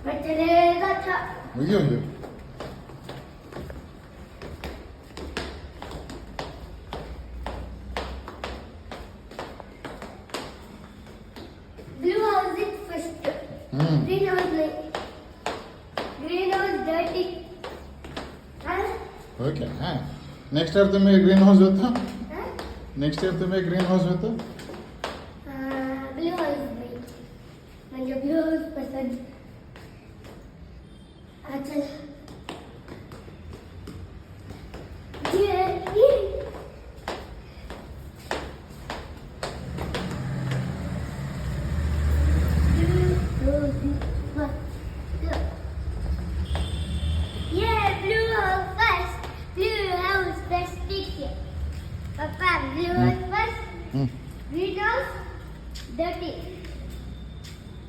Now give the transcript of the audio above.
मैं चलेगा था मुझे होंगे blue house is first green house like green house dirty huh? Okay हाँ नेक्स्ट ईयर तुम्हें ग्रीन हाउस होता Huh? नेक्स्ट ईयर तुम्हें ग्रीन हाउस होता blue house नहीं मुझे blue house पसंद अच्छा